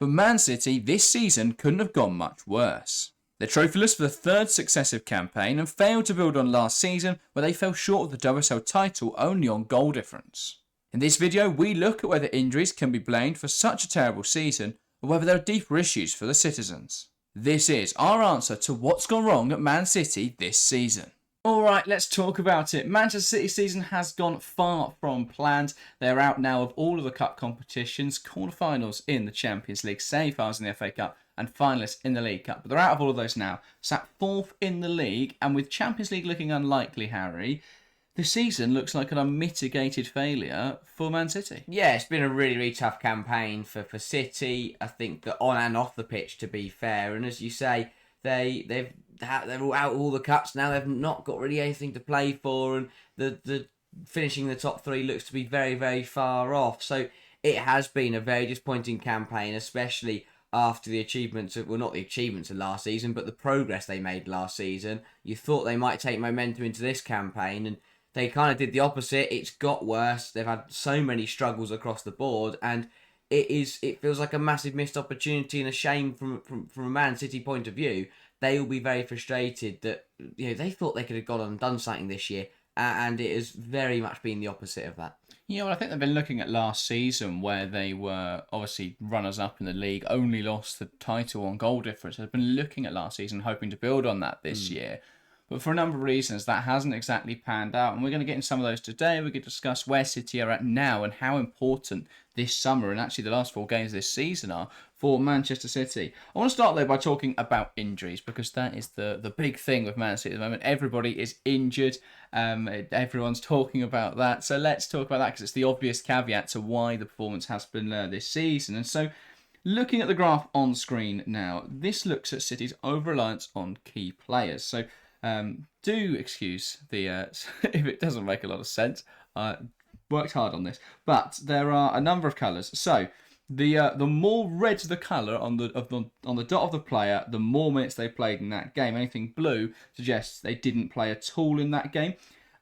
But Man City this season couldn't have gone much worse. They're trophyless for the third successive campaign and failed to build on last season where they fell short of the WSL title only on goal difference. In this video, we look at whether injuries can be blamed for such a terrible season or whether there are deeper issues for the citizens. This is our answer to what's gone wrong at Man City this season. Alright, let's talk about it. Manchester City's season has gone far from planned. They're out now of all of the cup competitions, quarterfinals in the Champions League, semi-finals in the FA Cup and finalists in the League Cup. But they're out of all of those now, sat 4th in the league, and with Champions League looking unlikely, Harry, the season looks like an unmitigated failure for Man City. Yeah, it's been a really, really tough campaign for City. I think that on and off the pitch, to be fair. And as you say, they're all out of all the cups now. They've not got really anything to play for, and the finishing the top three looks to be very, very far off. So it has been a very disappointing campaign, especially after the achievements of, well, not the achievements of last season, but the progress they made last season. You thought they might take momentum into this campaign, and they kind of did the opposite. It's got worse. They've had so many struggles across the board, and it feels like a massive missed opportunity and a shame from a Man City point of view. They will be very frustrated that they thought they could have gone and done something this year, and it has very much been the opposite of that. Yeah, well, I think they've been looking at last season where they were obviously runners-up in the league, only lost the title on goal difference. They've been looking at last season, hoping to build on that this year. But for a number of reasons, that hasn't exactly panned out. And we're going to get into some of those today. We're going to discuss where City are at now and how important this summer and actually the last 4 games this season are for Manchester City. I want to start, though, by talking about injuries, because that is the big thing with Man City at the moment. Everybody is injured. Everyone's talking about that. So let's talk about that, because it's the obvious caveat to why the performance has been this season. And so, looking at the graph on screen now, this looks at City's over-reliance on key players. So, do excuse the if it doesn't make a lot of sense. Worked hard on this, but there are a number of colours. So the more red the colour on the dot of the player, the more minutes they played in that game. Anything blue suggests they didn't play at all in that game.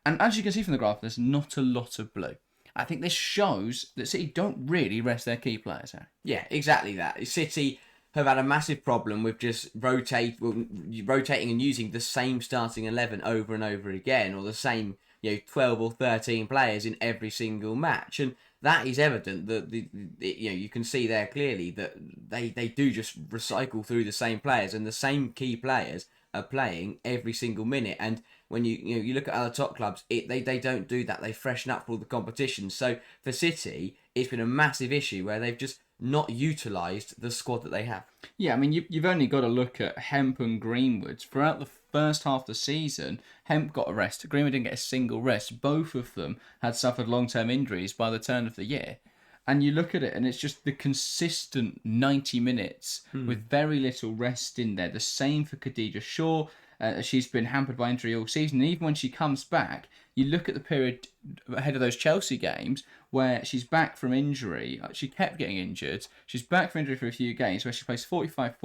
And as you can see from the graph, there's not a lot of blue. I think this shows that City don't really rest their key players out. Yeah, exactly that. City have had a massive problem with just rotating and using the same starting 11 over and over again, or the same 12 or 13 players in every single match, and that is evident that you can see there clearly that they do just recycle through the same players, and the same key players are playing every single minute. And when you look at other top clubs, they don't do that. They freshen up for all the competitions. So for City, it's been a massive issue where they've just not utilised the squad that they have. Yeah, I mean, you've only got to look at Hemp and Greenwood. Throughout the first half of the season, Hemp got a rest. Greenwood didn't get a single rest. Both of them had suffered long-term injuries by the turn of the year. And you look at it, and it's just the consistent 90 minutes with very little rest in there. The same for Khadija Shaw. She's been hampered by injury all season. And even when she comes back, you look at the period ahead of those Chelsea games where she's back from injury. She kept getting injured. She's back from injury for a few games where she plays 45,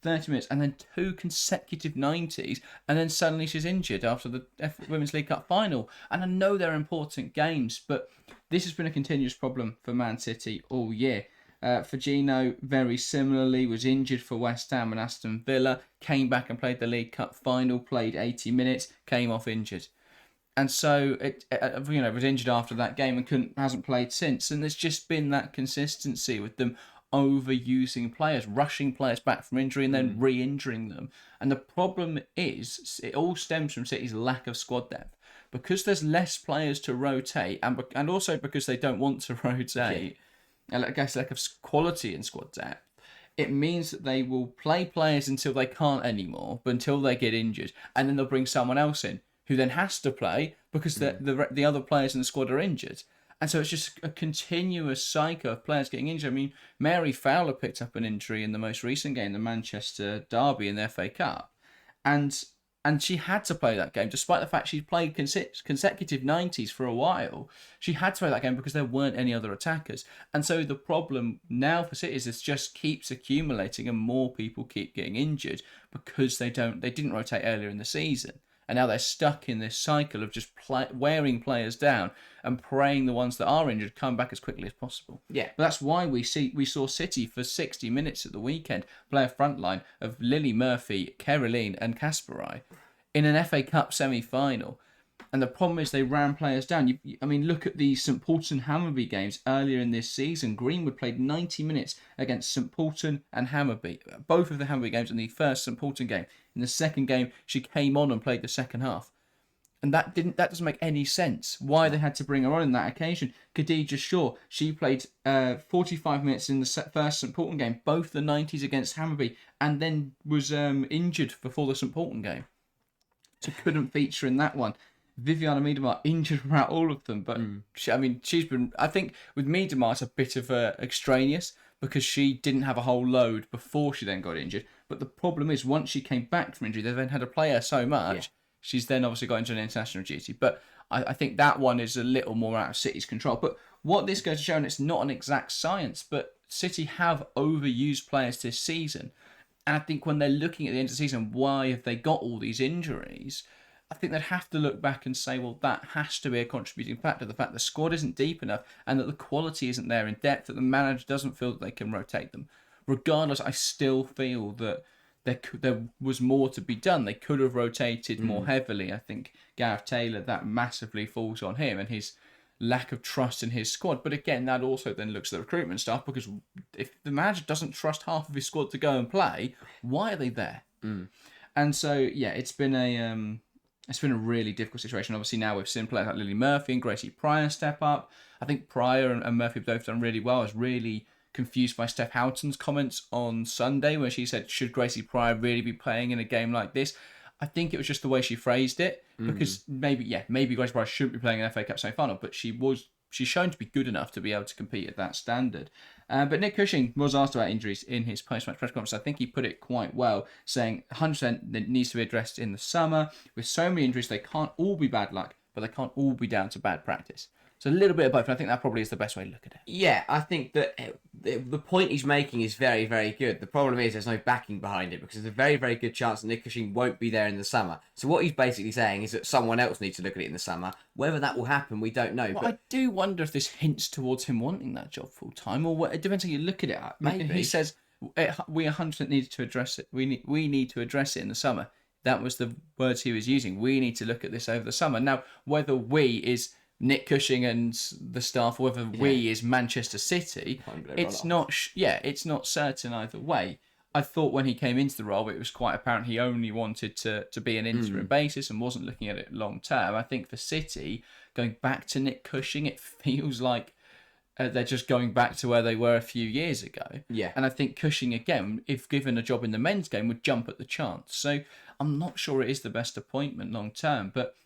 30 minutes, and then 2 consecutive 90s, and then suddenly she's injured after the Women's League Cup final. And I know they're important games, but this has been a continuous problem for Man City all year. Firmino, very similarly, was injured for West Ham and Aston Villa, came back and played the League Cup final, played 80 minutes, came off injured. And so it was injured after that game and hasn't played since. And there's just been that consistency with them overusing players, rushing players back from injury and then re-injuring them. And the problem is, it all stems from City's lack of squad depth. Because there's less players to rotate, and also because they don't want to rotate, and I guess lack of quality in squad depth, it means that they will play players until they can't anymore, but until they get injured, and then they'll bring someone else in who then has to play because the other players in the squad are injured. And so it's just a continuous cycle of players getting injured. I mean, Mary Fowler picked up an injury in the most recent game, the Manchester Derby in the FA Cup, and she had to play that game, despite the fact she'd played consecutive 90s for a while. She had to play that game because there weren't any other attackers. And so the problem now for City is this just keeps accumulating, and more people keep getting injured because they didn't rotate earlier in the season. and now they're stuck in this cycle of just wearing players down and praying the ones that are injured come back as quickly as possible. Yeah. But that's why we saw City for 60 minutes at the weekend play a front line of Lily Murphy, Caroline and Kasparai in an FA Cup semi-final. And the problem is they ran players down. I mean, look at the St Paulton Hammarby games earlier in this season. Greenwood played 90 minutes against St Paulton and Hammarby. Both of the Hammarby games in the first St Paulton game. In the second game, she came on and played the second half. And that doesn't make any sense. Why they had to bring her on in that occasion. Khadija Shaw, she played 45 minutes in the first St Paulton game, both the 90s against Hammarby, and then was injured before the St Paulton game. So couldn't feature in that one. Viviana Miedemar injured throughout all of them, but she's been. I think with Miedemar it's a bit of extraneous because she didn't have a whole load before she then got injured. But the problem is once she came back from injury, they then had to play her so much. Yeah. She's then obviously got into an international duty. But I think that one is a little more out of City's control. But what this goes to show, and it's not an exact science, but City have overused players this season. And I think when they're looking at the end of the season, why have they got all these injuries? I think they'd have to look back and say, well, that has to be a contributing factor. The fact the squad isn't deep enough and that the quality isn't there in depth, that the manager doesn't feel that they can rotate them. Regardless, I still feel that there was more to be done. They could have rotated more heavily. I think Gareth Taylor, that massively falls on him and his lack of trust in his squad. But again, that also then looks at the recruitment staff, because if the manager doesn't trust half of his squad to go and play, why are they there? And so, yeah, it's been a really difficult situation. Obviously, now we've seen players like Lily Murphy and Gracie Pryor step up. I think Pryor and Murphy both done really well. I was really confused by Steph Houghton's comments on Sunday where she said, should Gracie Pryor really be playing in a game like this? I think it was just the way she phrased it, because maybe Gracie Pryor shouldn't be playing an FA Cup semi-final, but she's shown to be good enough to be able to compete at that standard. But Nick Cushing was asked about injuries in his post-match press conference. I think he put it quite well, saying 100% that needs to be addressed in the summer. With so many injuries, they can't all be bad luck, but they can't all be down to bad practice. So a little bit of both, and I think that probably is the best way to look at it. Yeah, I think that the point he's making is very, very good. The problem is there's no backing behind it, because there's a very, very good chance that Nick Cushing won't be there in the summer. So what he's basically saying is that someone else needs to look at it in the summer. Whether that will happen, we don't know. Well, but I do wonder if this hints towards him wanting that job full time, or what, it depends how you look at it. Maybe. He says we 100% need to address it. We need to address it in the summer. That was the words he was using. We need to look at this over the summer. Now, whether we is Nick Cushing and the staff, or whether we is Manchester City, it's not certain either way. I thought when he came into the role, it was quite apparent he only wanted to be an interim basis and wasn't looking at it long term. I think for City, going back to Nick Cushing, it feels like they're just going back to where they were a few years ago. Yeah. And I think Cushing, again, if given a job in the men's game, would jump at the chance. So I'm not sure it is the best appointment long term, but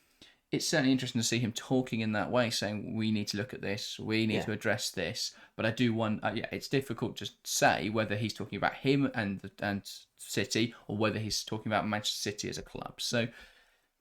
it's certainly interesting to see him talking in that way, saying we need to look at this, we need to address this. But I do want, it's difficult to say whether he's talking about him and City, or whether he's talking about Manchester City as a club. So,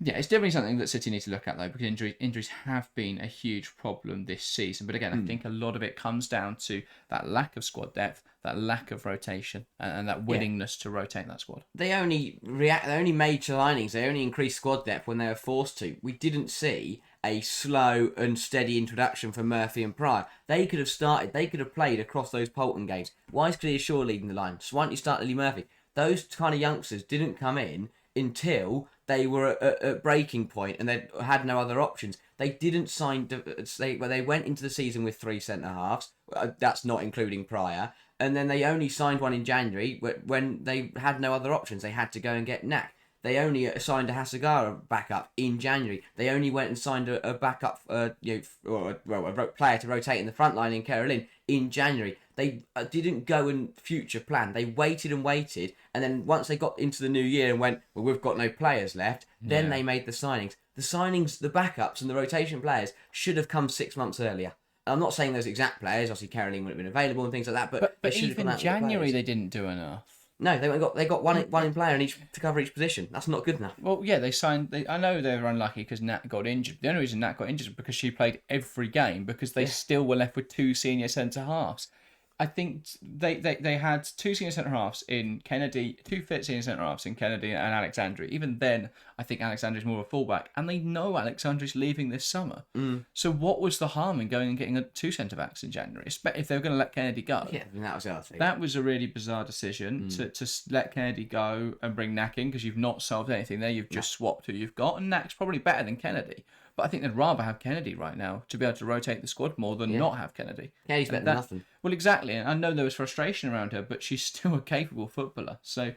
yeah, it's definitely something that City need to look at, though, because injuries have been a huge problem this season. But again, I think a lot of it comes down to that lack of squad depth, that lack of rotation, and that willingness to rotate that squad. They only made signings. They only increased squad depth when they were forced to. We didn't see a slow and steady introduction for Murphy and Pryor. They could have played across those Bolton games. Why is Clear Shaw leading the line? So why don't you start Lily Murphy? Those kind of youngsters didn't come in until they were at breaking point and they had no other options. They didn't sign. They went into the season with 3 centre halves. That's not including Pryor. And then they only signed one in January when they had no other options. They had to go and get Knack. They only signed a Hasagara backup in January. They only went and signed a backup, a player to rotate in the front line in Caroline in January. They didn't go and future plan. They waited and waited, and then once they got into the new year and went, well, we've got no players left, then they made the signings. The signings, the backups and the rotation players should have come 6 months earlier. I'm not saying those exact players. Obviously, Caroline would have been available and things like that, but even January they didn't do enough. No, they got one in player in each to cover each position. That's not good enough. Well, yeah, they signed. I know they were unlucky because Nat got injured. The only reason Nat got injured was because she played every game, because they still were left with 2 senior centre halves. I think they had two senior centre halves in Kennedy, two fit senior centre halves in Kennedy and Alexandri. Even then, I think Alexandri's more of a fullback, and they know Alexandri's leaving this summer. So what was the harm in going and getting two centre backs in January, if they were going to let Kennedy go? Yeah, and that was the other thing. That was a really bizarre decision to let Kennedy go and bring Knack in, because you've not solved anything there. You've just swapped who you've got, and Knack's probably better than Kennedy. But I think they'd rather have Kennedy right now to be able to rotate the squad more than not have Kennedy. Kennedy's better than nothing. Well, exactly. And I know there was frustration around her, but she's still a capable footballer. So,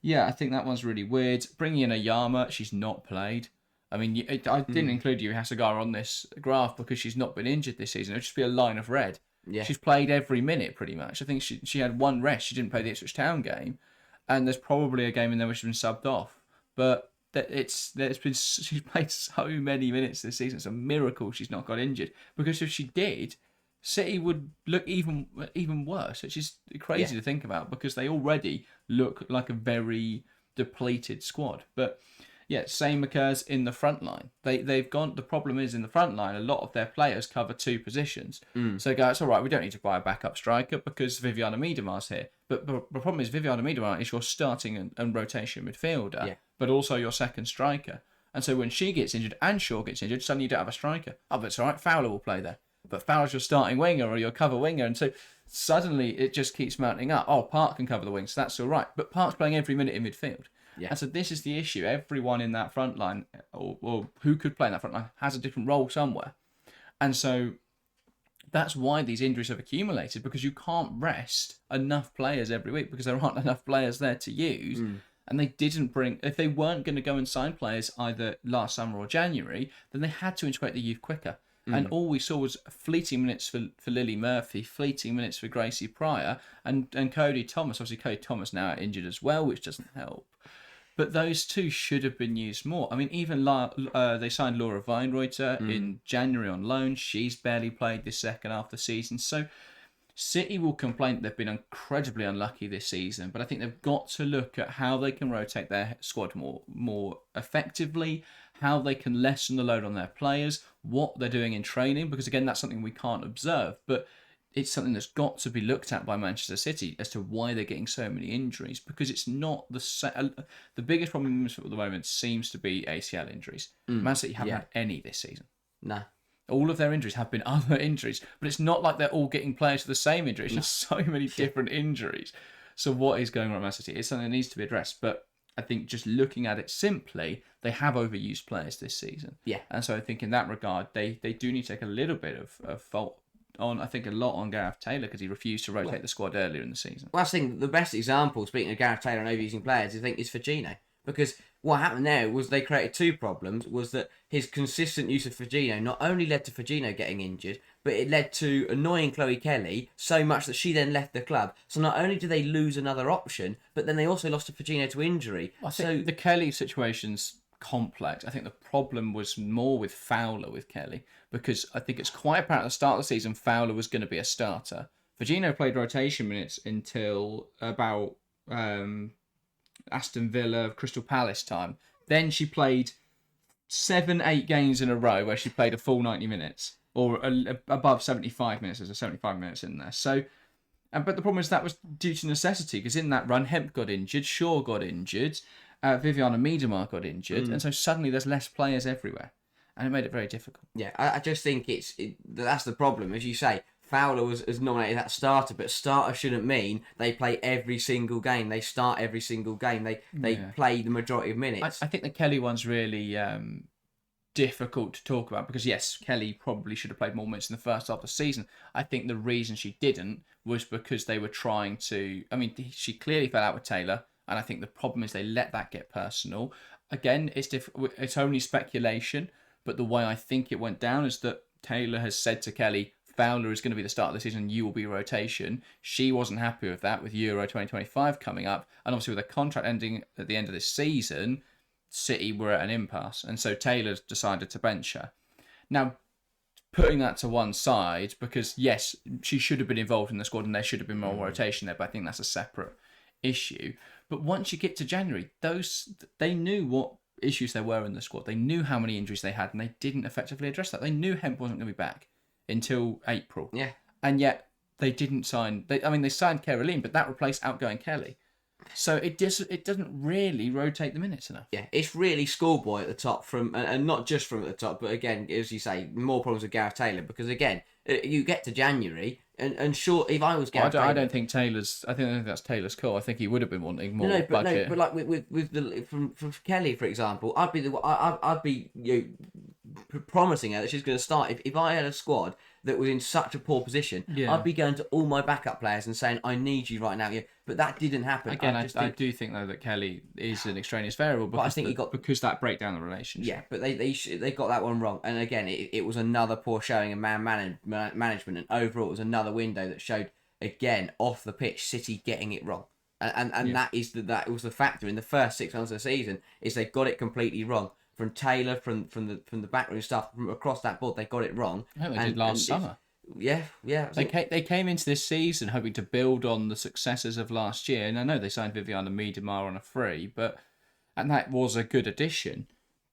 yeah, I think that one's really weird. Bringing in a Yama, she's not played. I mean, I didn't include Hasagara on this graph because she's not been injured this season. It would just be a line of red. Yeah. She's played every minute pretty much. I think she had one rest. She didn't play the Ipswich Town game. And there's probably a game in there where she's been subbed off. But she's played so many minutes this season. It's a miracle she's not got injured, because if she did, City would look even worse, which is crazy to think about, because they already look like a very depleted squad. But yeah, same occurs in the front line. They've gone. The problem is in the front line, a lot of their players cover two positions. So they go, it's all right, we don't need to buy a backup striker because Viviana Miedemar's here. But the problem is Viviana Miedemar is your starting and rotation midfielder, but also your second striker. And so when she gets injured and Shaw gets injured, suddenly you don't have a striker. Oh, but it's all right, Fowler will play there. But Fowler's your starting winger or your cover winger. And so suddenly it just keeps mounting up. Oh, Park can cover the wings, so that's all right. But Park's playing every minute in midfield. Yeah. And so this is the issue. Everyone in that front line, or who could play in that front line, has a different role somewhere. And so that's why these injuries have accumulated, because you can't rest enough players every week because there aren't enough players there to use. And they didn't bring, if they weren't going to go and sign players either last summer or January, then they had to integrate the youth quicker. And all we saw was fleeting minutes for Lily Murphy, fleeting minutes for Gracie Pryor, and Cody Thomas. Obviously, Cody Thomas now injured as well, which doesn't help. But those two should have been used more. I mean, even they signed Laura Weinreuter in January on loan. She's barely played this second half of the season. So City will complain they've been incredibly unlucky this season, but I think they've got to look at how they can rotate their squad more effectively, how they can lessen the load on their players, what they're doing in training, because again, that's something we can't observe, but it's something that's got to be looked at by Manchester City as to why they're getting so many injuries, because it's not the biggest problem in women's football at the moment seems to be ACL injuries. Man City haven't had any this season. No. All of their injuries have been other injuries, but it's not like they're all getting players for the same injury. It's just so many different injuries. So what is going on at Man City? It's something that needs to be addressed, but I think just looking at it simply, they have overused players this season. Yeah. And so I think in that regard, they do need to take a little bit of fault on, I think, a lot on Gareth Taylor, because he refused to rotate the squad earlier in the season. Well, I think the best example, speaking of Gareth Taylor and overusing players, I think is Firmino. Because what happened there was they created two problems. Was that his consistent use of Firmino not only led to Firmino getting injured, but it led to annoying Chloe Kelly so much that she then left the club. So not only did they lose another option, but then they also lost to Firmino to injury. I think the Kelly situation's complex. I think the problem was more with Fowler with Kelly, because I think it's quite apparent at the start of the season Fowler was going to be a starter. Firmino played rotation minutes until about Aston Villa, Crystal Palace time. Then she played 7-8 games in a row where she played a full 90 minutes, or above 75 minutes. There's a 75 minutes in there. So, but the problem is that was due to necessity, because in that run, Hemp got injured, Shaw got injured, Viviana Miedemar got injured, and so suddenly there's less players everywhere, and it made it very difficult. Yeah, I just think that's the problem. As you say, Fowler was nominated that starter, but starter shouldn't mean they play every single game. They start every single game. They play the majority of minutes. I think the Kelly one's really difficult to talk about, because yes, Kelly probably should have played more minutes in the first half of the season. I think the reason she didn't was because they were trying to... I mean, she clearly fell out with Taylor, and I think the problem is they let that get personal. Again, it's only speculation, but the way I think it went down is that Taylor has said to Kelly, Fowler is going to be the start of the season, you will be rotation. She wasn't happy with that, with Euro 2025 coming up, and obviously with the contract ending at the end of this season, City were at an impasse, and so Taylor decided to bench her. Now, putting that to one side, because yes, she should have been involved in the squad and there should have been more rotation there, but I think that's a separate issue. But once you get to January, they knew what issues there were in the squad. They knew how many injuries they had, and they didn't effectively address that. They knew Hemp wasn't going to be back until April. Yeah. And yet they didn't sign. They signed Caroline, but that replaced outgoing Kelly. So it doesn't really rotate the minutes enough. Yeah, it's really schoolboy at the top and not just from at the top, but again, as you say, more problems with Gareth Taylor because again, you get to January and sure, if I was Gareth Taylor, I don't think Taylor's. I think that's Taylor's call. I think he would have been wanting more budget. but like with the from Kelly, for example, I'd be promising her that she's going to start. If I had a squad that was in such a poor position, I'd be going to all my backup players and saying, I need you right now. Yeah, but that didn't happen. Again, I do think though that Kelly is an extraneous variable because because that break down the relationship. Yeah, but they got that one wrong. And again, it was another poor showing of management, and overall it was another window that showed again off the pitch City getting it wrong. And that was the factor in the first 6 months of the season is they got it completely wrong. From Taylor, from the backroom stuff, from across that board, they got it wrong. I think they did last summer. Yeah. They came into this season hoping to build on the successes of last year, and I know they signed Viviana Miedemar on a free, and that was a good addition.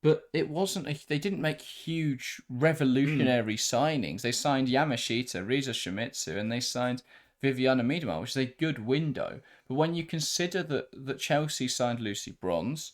But it wasn't. They didn't make huge revolutionary signings. They signed Yamashita, Riza Shimizu, and they signed Viviana Miedemar, which is a good window. But when you consider that Chelsea signed Lucy Bronze,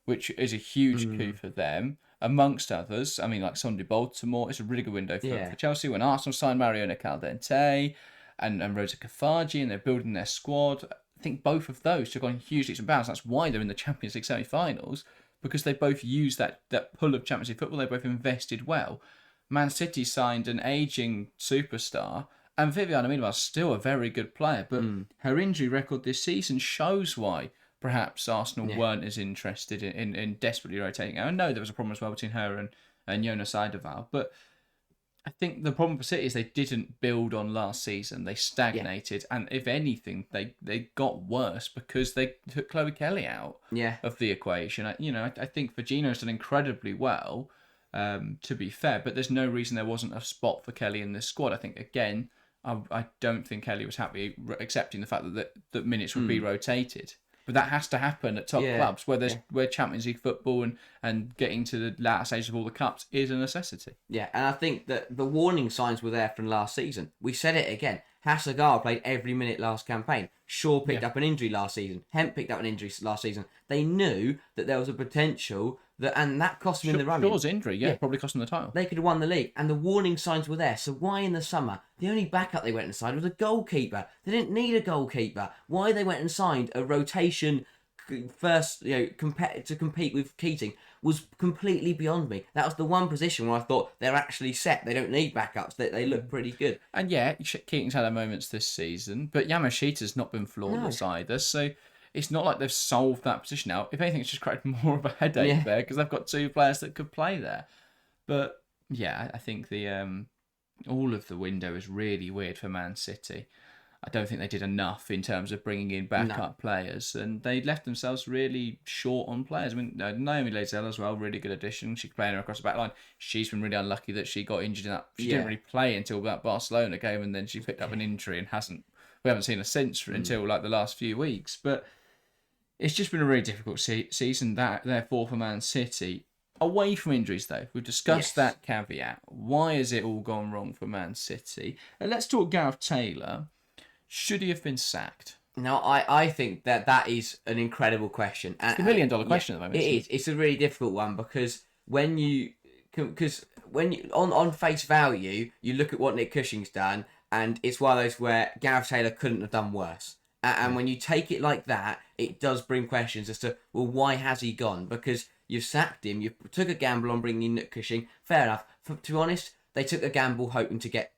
which is a huge coup for them, amongst others. I mean, like Sunday Baltimore, it's a really good window for Chelsea. When Arsenal signed Mariona Caldente and Rosa Kafaji, and they're building their squad, I think both of those took on huge leaps and bounds. That's why they're in the Champions League semi-finals, because they both used that pull of Champions League football. They both invested well. Man City signed an ageing superstar, and Viviana Miedemar is still a very good player, but her injury record this season shows why perhaps Arsenal weren't as interested in desperately rotating her. I know there was a problem as well between her and Jonas Eidevall, but I think the problem for City is they didn't build on last season. They stagnated, and if anything, they got worse because they took Chloe Kelly out of the equation. I think Virginio's done incredibly well, to be fair, but there's no reason there wasn't a spot for Kelly in this squad. I think, again, I don't think Kelly was happy accepting the fact that minutes would be rotated. But that has to happen at top clubs where Champions League football and getting to the latter stages of all the cups is a necessity. Yeah, and I think that the warning signs were there from last season. We said it again. Hasegawa played every minute last campaign. Shaw picked up an injury last season. Hemp picked up an injury last season. They knew that there was a potential and that cost them in the running. Shaw's injury, probably cost them the title. They could have won the league, and the warning signs were there. So why in the summer, the only backup they went and signed was a goalkeeper? They didn't need a goalkeeper. Why they went and signed a rotation first, to compete with Keating was completely beyond me. That was the one position where I thought they're actually set. They don't need backups. They look pretty good. And Keating's had her moments this season, but Yamashita's not been flawless either. So it's not like they've solved that position now. If anything, it's just created more of a headache there because they've got two players that could play there. But I think the all of the window is really weird for Man City. I don't think they did enough in terms of bringing in backup players, and they left themselves really short on players. I mean, Naomi Lazell as well, really good addition. She could play her across the back line. She's been really unlucky that she got injured in that. She didn't really play until that Barcelona game, and then she picked up an injury and we haven't seen her since until like the last few weeks. But it's just been a really difficult season, therefore, for Man City. Away from injuries, though, we've discussed that caveat. Why has it all gone wrong for Man City? And let's talk Gareth Taylor. Should he have been sacked? No, I think that is an incredible question. It's a $1 million question at the moment. It is. It's a really difficult one because when you on face value, you look at what Nick Cushing's done, and it's one of those where Gareth Taylor couldn't have done worse. And when you take it like that, it does bring questions as to, well, why has he gone? Because you've sacked him, you took a gamble on bringing in Nick Cushing. Fair enough. To be honest, they took a gamble hoping to get...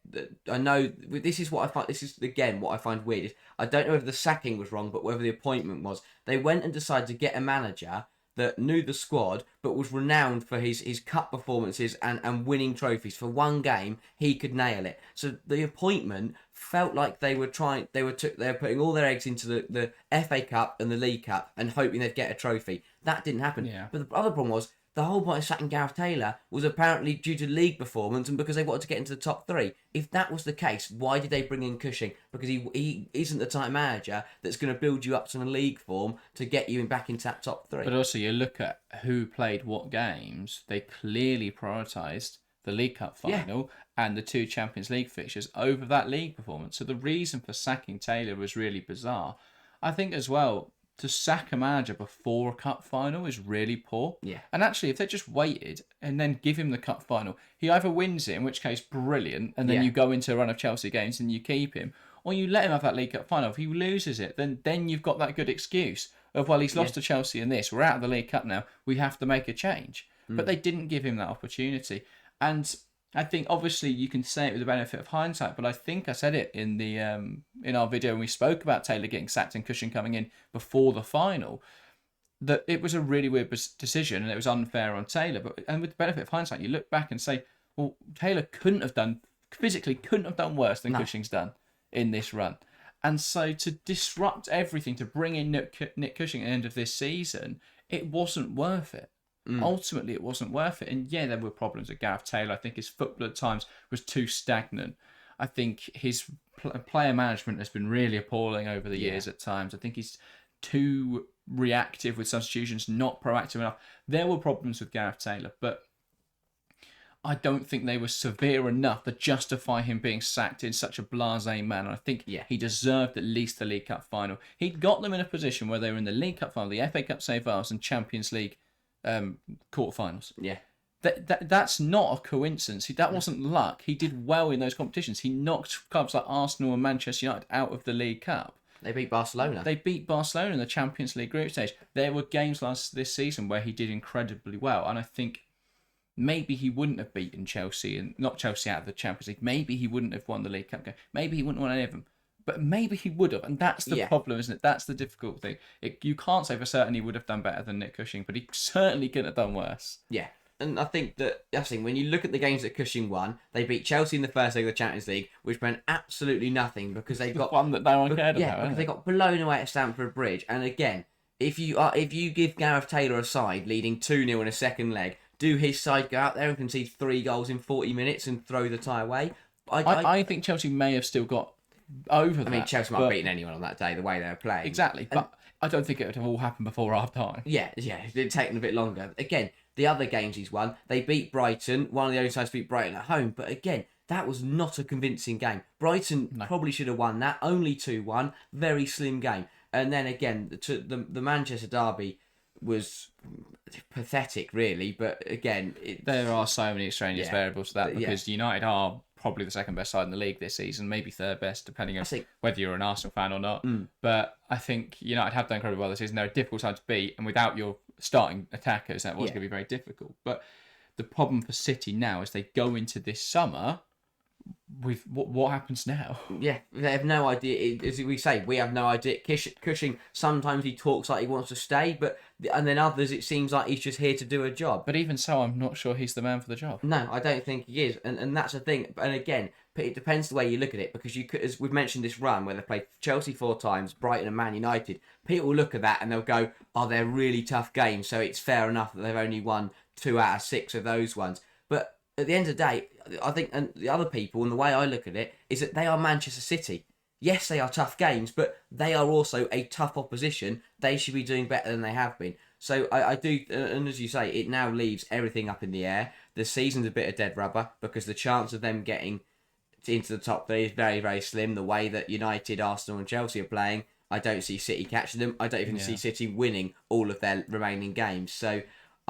I know, this is what I find... This is, again, what I find weird. Is I don't know whether the sacking was wrong, but whether the appointment was. They went and decided to get a manager that knew the squad, but was renowned for his cup performances and winning trophies. For one game, he could nail it. So the appointment felt like they were putting all their eggs into the FA Cup and the League Cup and hoping they'd get a trophy. That didn't happen. Yeah. But the other problem was, the whole point of sacking Gareth Taylor was apparently due to league performance and because they wanted to get into the top three. If that was the case, why did they bring in Cushing? Because he isn't the type of manager that's going to build you up to a league form to get you back into that top three. But also, you look at who played what games. They clearly prioritised the League Cup final and the 2 Champions League fixtures over that league performance. So the reason for sacking Taylor was really bizarre. I think as well, to sack a manager before a cup final is really poor. Yeah. And actually, if they just waited and then give him the cup final, he either wins it, in which case brilliant, and then you go into a run of Chelsea games and you keep him, or you let him have that League Cup final. If he loses it, then you've got that good excuse of, well, he's lost to Chelsea in this, we're out of the League Cup now, we have to make a change. But they didn't give him that opportunity. And I think obviously you can say it with the benefit of hindsight, but I think I said it in the in our video when we spoke about Taylor getting sacked and Cushing coming in before the final, that it was a really weird decision and it was unfair on Taylor. And with the benefit of hindsight, you look back and say, well, Taylor physically couldn't have done worse than Cushing's done in this run. And so to disrupt everything, to bring in Nick Cushing at the end of this season, it wasn't worth it. Ultimately, it wasn't worth it. And yeah, there were problems with Gareth Taylor. I think his football at times was too stagnant. I think his player management has been really appalling over the years at times. I think he's too reactive with substitutions, not proactive enough. There were problems with Gareth Taylor, but I don't think they were severe enough to justify him being sacked in such a blasé manner. I think he deserved at least the League Cup final. He'd got them in a position where they were in the League Cup final, the FA Cup semi-finals, and Champions League quarterfinals. That's not a coincidence. That wasn't luck. He did well in those competitions. He knocked clubs like Arsenal and Manchester United out of the League Cup. They beat Barcelona. They beat Barcelona in the Champions League group stage. There were games this season where he did incredibly well, and I think maybe he wouldn't have beaten Chelsea and knocked Chelsea out of the Champions League. Maybe he wouldn't have won the League Cup game. Maybe he wouldn't have won any of them. But maybe he would have, and that's the problem, isn't it? That's the difficult thing. You can't say for certain he would have done better than Nick Cushing, but he certainly couldn't have done worse. Yeah, and I think when you look at the games that Cushing won, they beat Chelsea in the first leg of the Champions League, which meant absolutely nothing because they got one that no one cared about. Yeah, because they got blown away at Stamford Bridge. And again, if you give Gareth Taylor a side leading 2-0 in a second leg, do his side go out there and concede 3 goals in 40 minutes and throw the tie away? I think Chelsea may have still got over that. I mean, Chelsea might have beaten anyone on that day, the way they were playing. Exactly, but I don't think it would have all happened before half time. Yeah, it'd taken a bit longer. Again, the other games he's won, they beat Brighton, one of the only sides to beat Brighton at home, but again, that was not a convincing game. Brighton probably should have won that, only 2-1, very slim game. And then again, the Manchester derby was pathetic, really, but again... There are so many extraneous variables to that, because United are probably the second best side in the league this season, maybe third best, depending on whether you're an Arsenal fan or not. But I think United have done incredibly well this season. They're a difficult side to beat, and without your starting attackers, that was going to be very difficult. But the problem for City now is they go into this summer with what happens now. Yeah, they have no idea. As we say, we have no idea. Cushing, sometimes he talks like he wants to stay, and then others it seems like he's just here to do a job. But even so, I'm not sure he's the man for the job. No, I don't think he is, and that's the thing. And again, it depends the way you look at it, because you could, as we've mentioned, this run where they played Chelsea 4 times, Brighton and Man United. People will look at that and they'll go, "Oh, they're really tough games, so it's fair enough that they've only won 2 out of 6 of those ones." But at the end of the day, I think, and the other people, and the way I look at it, is that they are Manchester City. Yes, they are tough games, but they are also a tough opposition. They should be doing better than they have been. So I do, and as you say, it now leaves everything up in the air. The season's a bit of dead rubber, because the chance of them getting into the top 3 is very, very slim. The way that United, Arsenal and Chelsea are playing, I don't see City catching them. I don't even see City winning all of their remaining games. So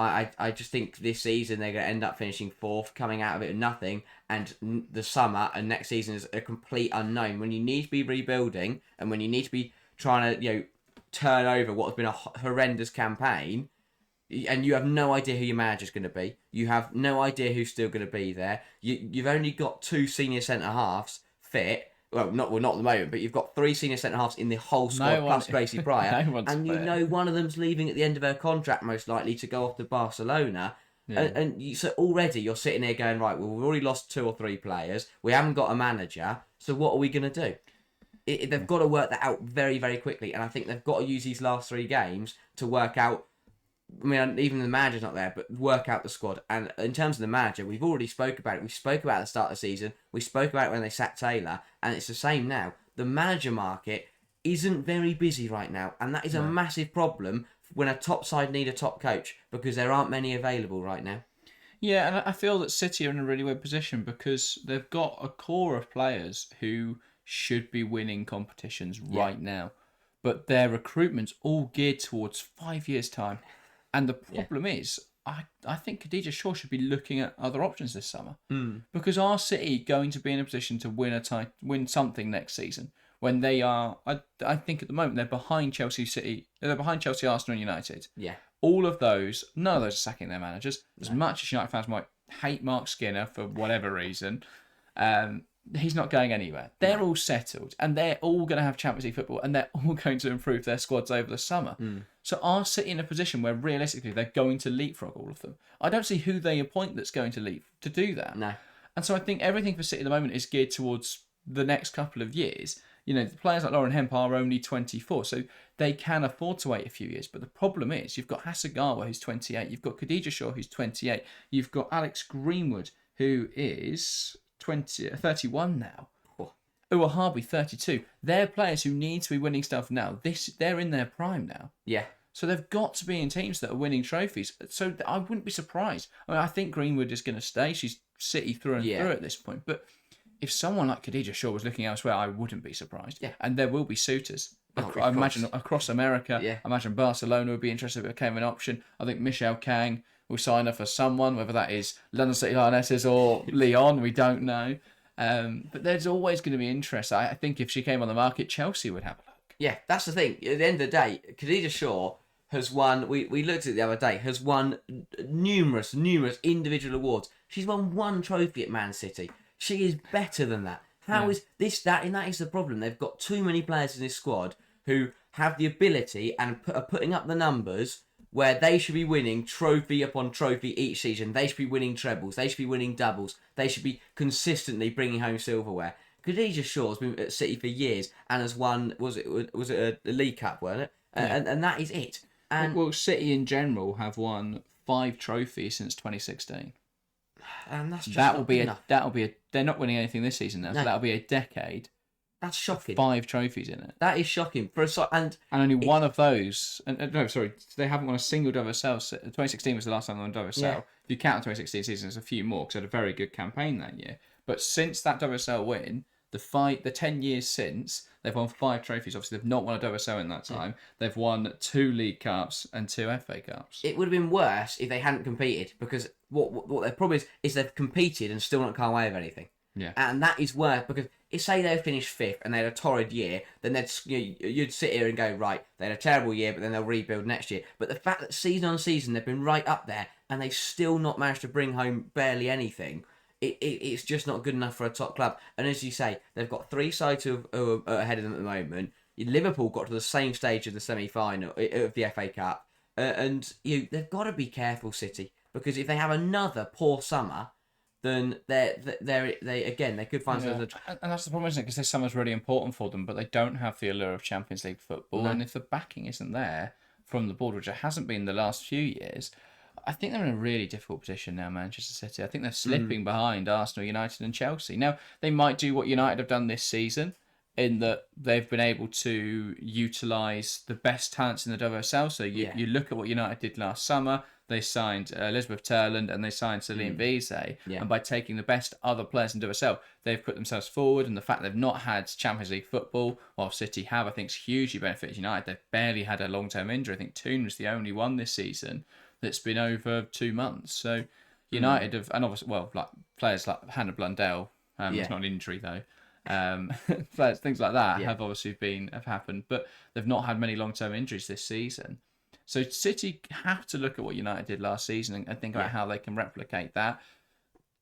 I just think this season they're going to end up finishing 4th, coming out of it with nothing, and the summer and next season is a complete unknown. When you need to be rebuilding and when you need to be trying to turn over what has been a horrendous campaign, and you have no idea who your manager's going to be, you have no idea who's still going to be there. You've only got 2 senior centre halves fit. Well, not at the moment, but you've got 3 senior centre-halves in the whole squad, plus Gracie Pryor, and you know one of them's leaving at the end of her contract, most likely, to go off to Barcelona. Yeah. So already you're sitting there going, right, well, we've already lost 2 or 3 players, we haven't got a manager, so what are we going to do? They've got to work that out very, very quickly, and I think they've got to use these last 3 games to work out. I mean, even the manager's not there, but work out the squad. And in terms of the manager, we've already spoke about it. We spoke about it at the start of the season. We spoke about it when they sacked Taylor, and it's the same now. The manager market isn't very busy right now, and that is a massive problem when a top side need a top coach, because there aren't many available right now. Yeah, and I feel that City are in a really weird position because they've got a core of players who should be winning competitions Yeah, right now, but their recruitment's all geared towards 5 years' time. And the yeah. problem is, I think Khadija Shaw should be looking at other options this summer Mm. because are City going to be in a position to win something next season when they are? I think at the moment they're behind Chelsea, City, they're behind Chelsea, Arsenal, and United. Yeah, All of those, none of those are sacking their managers. As no. much as United fans might hate Mark Skinner for whatever reason, um, he's not going anywhere. They're No. all settled, and they're all going to have Champions League football, and they're all going to improve their squads over the summer. Mm. So are City in a position where realistically they're going to leapfrog all of them? I don't see who they appoint that's going to leap to do that. No. And so I think everything for City at the moment is geared towards the next couple of years. You know, the players like Lauren Hemp are only 24, so they can afford to wait a few years. But the problem is you've got Hasegawa, who's 28. You've got Khadija Shaw, who's 28. You've got Alex Greenwood, who is 31 now. Oh. Uwahabi, 32. They're players who need to be winning stuff now. They're in their prime now. Yeah. So they've got to be in teams that are winning trophies. So I wouldn't be surprised. I mean, I think Greenwood is going to stay. She's City through and through at this point. But if someone like Khadija Shaw was looking elsewhere, I wouldn't be surprised. Yeah. And there will be suitors. Oh, I imagine across America. Yeah. I imagine Barcelona would be interested if it became an option. I think Michelle Kang will sign her for someone, whether that is London City Lionesses or Lyon, we don't know. But there's always going to be interest. I think if she came on the market, Chelsea would have a look. Yeah, that's the thing. At the end of the day, Khadija Shaw has won, we looked at it the other day, has won numerous individual awards. She's won one trophy at Man City. She is better than that. How is this, that, and that is the problem. They've got too many players in this squad who have the ability and are putting up the numbers where they should be winning trophy upon trophy each season. They should be winning trebles. They should be winning doubles. They should be consistently bringing home silverware. Khadija Shaw's been at City for years and has won, was it a League Cup, wasn't it? And that is it. And well, City in general have won 5 trophies since 2016. And that's just not enough. They're not winning anything this season now, so that'll be a decade. That's shocking. 5 trophies in it. That is shocking And only one of those. No, sorry, they haven't won a single WSL. 2016 was the last time they won WSL. Yeah. If you count the 2016 season, there's a few more because they had a very good campaign that year. But since that WSL win, the 10 years since, they've won 5 trophies. Obviously, they've not won a WSL in that time. They've won 2 League Cups and 2 FA Cups. It would have been worse if they hadn't competed, because what their problem is they've competed and still not come away with anything. Yeah. And that is worse, because if say they finished 5th and they had a torrid year, then you'd sit here and go, right, they had a terrible year, but then they'll rebuild next year. But the fact that season on season they've been right up there and they've still not managed to bring home barely anything, it's just not good enough for a top club. And as you say, they've got 3 sides who are ahead of them at the moment. Liverpool got to the same stage of the semi-final of the FA Cup, and they've got to be careful, City, because if they have another poor summer, then they could find themselves. And that's the problem, isn't it? Because this summer's really important for them, but they don't have the allure of Champions League football. No. And if the backing isn't there from the board, which it hasn't been the last few years, I think they're in a really difficult position now, Manchester City. I think they're slipping behind Arsenal, United and Chelsea. Now, they might do what United have done this season, in that they've been able to utilise the best talents in the WSL. So you look at what United did last summer. They signed Elizabeth Turland and they signed Celine Vise. Yeah. And by taking the best other players in WSL, they've put themselves forward. And the fact they've not had Champions League football, while City have, I think, is hugely benefited United. They've barely had a long-term injury. I think Toon was the only one this season that's been over 2 months. So United have, and obviously, well, like players like Hannah Blundell, it's not an injury though. Players, things like that have obviously have happened, but they've not had many long-term injuries this season. So City have to look at what United did last season and think about how they can replicate that.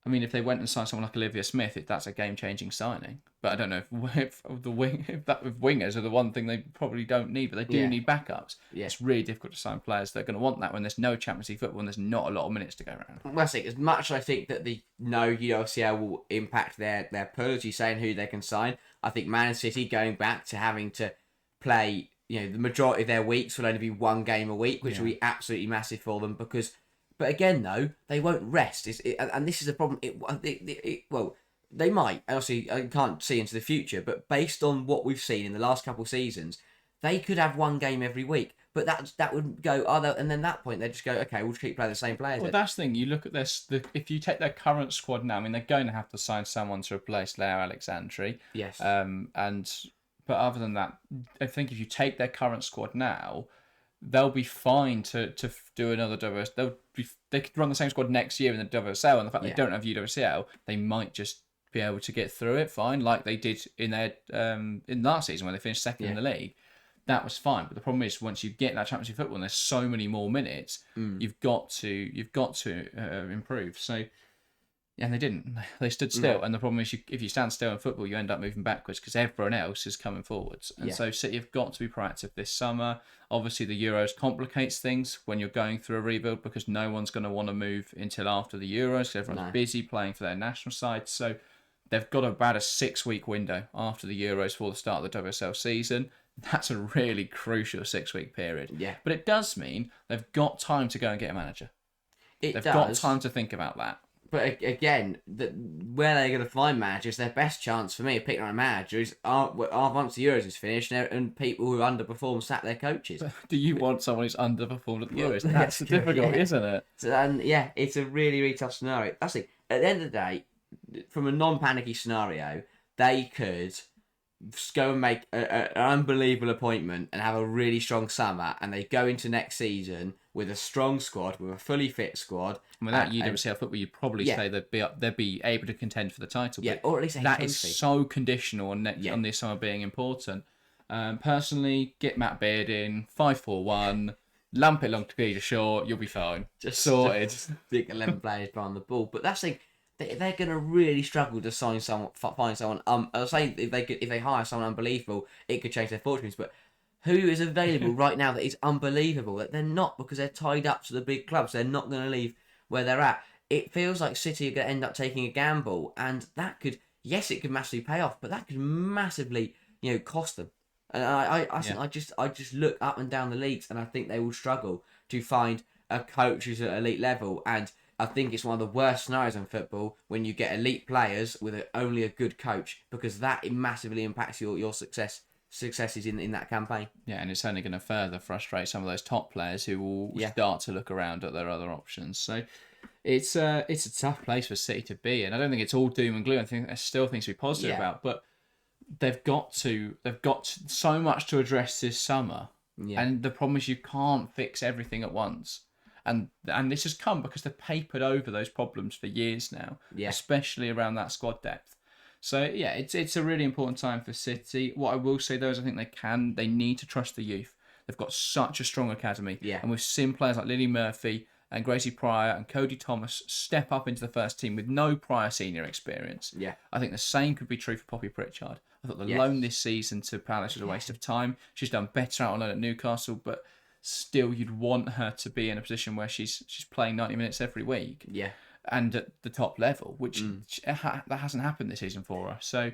I mean, if they went and signed someone like Olivia Smith, that's a game-changing signing. But I don't know if wingers are the one thing they probably don't need, but they do need backups. Yeah. It's really difficult to sign players that are going to want that when there's no Champions League football and there's not a lot of minutes to go around. Well, I think as much as I think that the no UCL will impact their pool, as you saying who they can sign, I think Man City going back to having to play, the majority of their weeks will only be 1 game a week, which will be absolutely massive for them because. But again, though, they won't rest. And this is the problem. Well, they might. Obviously, I can't see into the future, but based on what we've seen in the last couple of seasons, they could have 1 game every week. But that would go, and then that point they just go, okay, we'll just keep playing the same players. Well, that's the thing. You look at this. If you take their current squad now, I mean, they're going to have to sign someone to replace Leo Alexandri. Yes. But other than that, I think if you take their current squad now, they'll be fine to do another WSL. They could run the same squad next year in the WSL, and the fact they don't have UWSL, they might just be able to get through it fine, like they did in their in last season when they finished second in the league. That was fine, but the problem is once you get that championship football and there's so many more minutes, you've got to improve. So, and they didn't. They stood still, and the problem is if you stand still in football, you end up moving backwards because everyone else is coming forwards. And so City have got to be proactive this summer. Obviously, the Euros complicates things when you're going through a rebuild because no one's going to want to move until after the Euros because everyone's busy playing for their national side. So they've got about a 6-week window after the Euros for the start of the WSL season. That's a really crucial 6-week period. Yeah. But it does mean they've got time to go and get a manager. They've got time to think about that. But again, where they're going to find managers, their best chance for me of picking on a manager is once the Euros is finished and people who underperform sack their coaches. Do you want someone who's underperformed at the Euros? That's the difficulty, isn't it? So, and it's a really, really tough scenario. That's it. At the end of the day, from a non-panicky scenario, they could go and make an unbelievable appointment and have a really strong summer, and they go into next season with a strong squad, with a fully fit squad. And without UWSL football, you'd probably say they'd be able to contend for the title. Yeah, or at least that is so conditional on this summer being important. Personally, get Matt Beard in 5-4-1, lump it along to Peter Shaw, you'll be fine. Just sorted. Big 11 players behind the ball, but that's the thing. They're going to really struggle to find someone. I'll say if they hire someone unbelievable, it could change their fortunes. But who is available right now that is unbelievable? That they're not, because they're tied up to the big clubs. They're not going to leave where they're at. It feels like City are going to end up taking a gamble, and that could, it could massively pay off, but that could massively, cost them. And I just look up and down the leagues, and I think they will struggle to find a coach who's at elite level. And I think it's one of the worst scenarios in football when you get elite players with only a good coach, because that massively impacts your successes in that campaign. Yeah, and it's only going to further frustrate some of those top players who will start to look around at their other options. So it's a tough place for City to be in. I don't think it's all doom and gloom. I think there's still things to be positive about, but they've got so much to address this summer. Yeah. And the problem is you can't fix everything at once. And this has come because they've papered over those problems for years now, especially around that squad depth. So it's a really important time for City. What I will say though is I think they need to trust the youth. They've got such a strong academy, and we've seen players like Lily Murphy and Gracie Pryor and Cody Thomas step up into the first team with no prior senior experience. Yeah, I think the same could be true for Poppy Pritchard. I thought the loan this season to Palace was a waste of time. She's done better out on loan at Newcastle, but still you'd want her to be in a position where she's playing 90 minutes every week. Yeah. And at the top level, which that hasn't happened this season for her. So,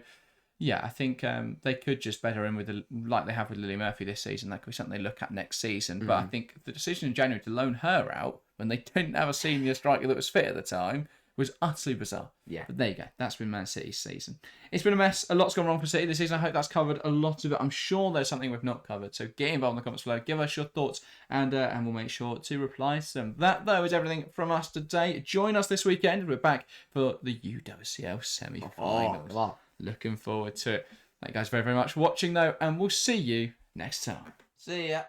I think they could just better in like they have with Lily Murphy this season. That could be something they look at next season. But I think the decision in January to loan her out when they didn't have a senior striker that was fit at the time was utterly bizarre. Yeah. But there you go. That's been Man City's season. It's been a mess. A lot's gone wrong for City this season. I hope that's covered a lot of it. I'm sure there's something we've not covered. So get involved in the comments below. Give us your thoughts and we'll make sure to reply to them. That, though, is everything from us today. Join us this weekend. We're back for the UWCL semi-finals. Wow. Looking forward to it. Thank you guys very, very much for watching, though. And we'll see you next time. See ya.